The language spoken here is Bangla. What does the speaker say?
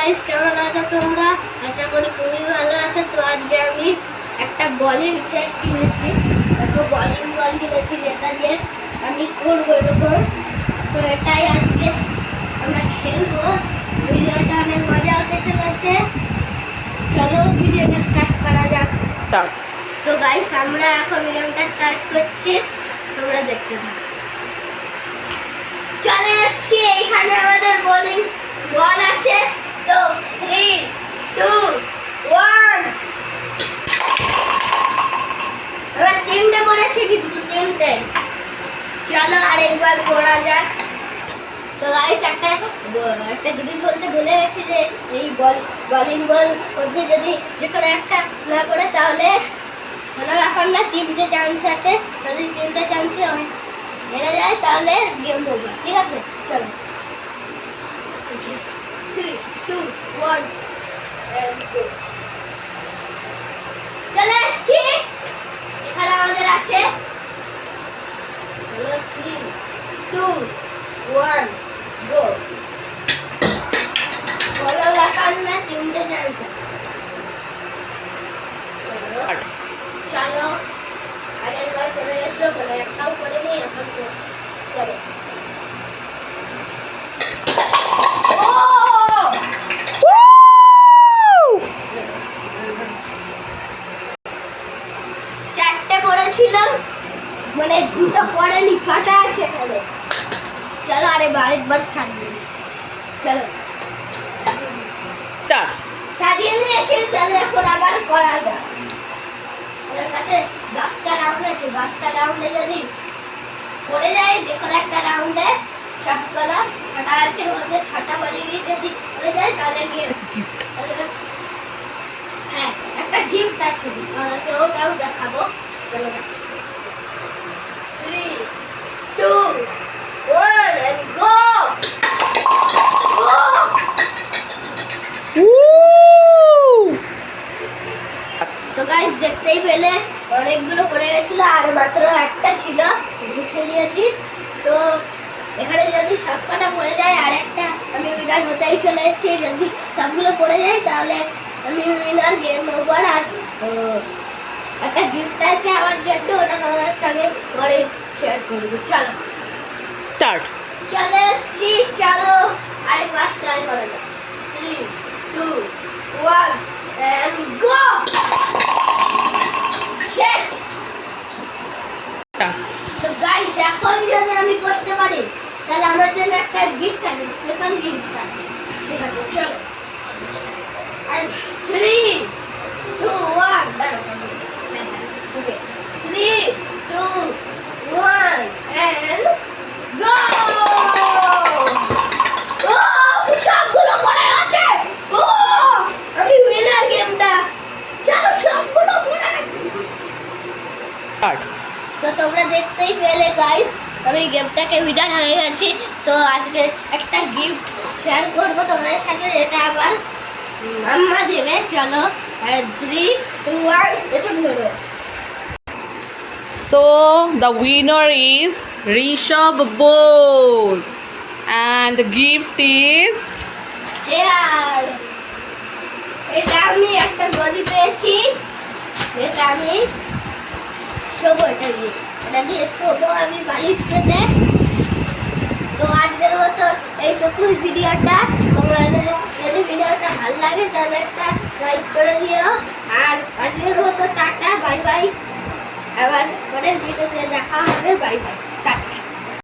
গাইস, কেমন আছো তোমরা? আশা করি খুবই ভালো আছো। তো আজকে আমি একটা বলিং সেট কিনেছি। দেখো, বলিং বল কিনেছি, যেটা দিয়ে আমি করবো এরকম। তো এটাই আজকে আমরা খেলবো। ভিডিওটা অনেক মজা হতে চলেছে। চলো ভিডিওটা স্টার্ট করা যাক। তো গাইস, আমরা এখন গেমটা স্টার্ট করছি, তোমরা দেখতে থাকো। চলে এসছি, এইখানে আমাদের বোলিং বল আছে। তো 3, 2, 1। এবার তিনটে পড়েছে, কিন্তু তিনটে। চলো আরেকবার করা যাক। তো গাইস, একটা জিনিস বলতে ভুলে গেছি, যে এই বোলিং বল মধ্যে যদি যে কোনো একটা না পড়ে তাহলে কোনো ব্যাপার না, তিনটে চান্স আছে। যদি তিনটে চান্সে হেরে যায় তাহলে গেম ওভার, ঠিক আছে? চলো 3, 2, 1 and go। চলে এসছি, এখানে আমাদের আছে। চলো 3, 2, 1 go। বলো ব্যাপার না, তিনটে চান্স। চলো আগের বার করে গেছো, বলে একটাও করেনি, এখন চলো। চারটে পড়েছিল, মানে দুটো পড়েনি, ছটা আছে এখানে। চলো আরেকবার সাজিয়ে, চলো সাজিয়ে নিয়েছি। চলো এখন আবার করা যাক। আমাদের কাছে 10টা রাউন্ড আছে। 10টা রাউন্ডে যদি পড়ে যায়, যে কোনো একটা রাউন্ডে সবগুলো 6টা আছে, মধ্যে 6টা বলে গিয়ে যদি পড়ে যায় তাহলে গিয়ে হ্যাঁ, একটা গিফট আছে, আমাকে ওটাও দেখাবো। চলো 3, 2, 1 and go। তো গাইস, দেখতেই পেলে অনেকগুলো পড়ে গেছিল, আর মাত্র একটা ছিল, গুছিয়ে নিয়েছি। তো এখানে যদি সবকটা পড়ে যায় আর একটা, আমি উইনার হতেই চলে এসেছি। যদি সবগুলো পড়ে যায় তাহলে আমি উইনার, গেম ওভার। আর একটা গিফট আছে আমার জন্য, ওটা তোমাদের সঙ্গে পরে শেয়ার করবো। চলো স্টার্ট। চলে এসছি, চলো আরেকবার ট্রাই করা যাক। 3, 2, 1 and go। সেট। তো গাইস, এখন যদি আমি করতে পারি তাহলে আমার জন্য একটা গিফট আছে, স্পেশাল গিফট আছে, ঠিক আছে? চলো 3, 2, 1 ওকে 3, 2, 1 and go। ও সবগুলো পড়ে আছে। ও আমি উইনার গেমটা। চলো সবগুলো পড়ে। তো তোমরা দেখতেই পেলে গাইস, আমি গেমটাকে উইনার হয়ে গেছি। তো আজকে একটা গিফট শেয়ার করবো তোমাদের সাথে, যেটা আবার আমরা দেবে। চলো 3, 2, 1 এটা ধরো। So the winner is Rishabh Bose and the gift is here. এটা আমি একটা গদি পেয়েছি, এটা আমি শোবো, এটা দিয়ে শোবো আমি বালিশ পেতে। তো আজকের মতো এইটুকুই ভিডিওটা। তোমরা যদি ভিডিওটা ভালো লাগে তাহলে একটা লাইক করে দিও। আর আজকের মতো টাটা, বাই বাই। আবার পরের ভিডিওতে দেখা হবে। Bye bye.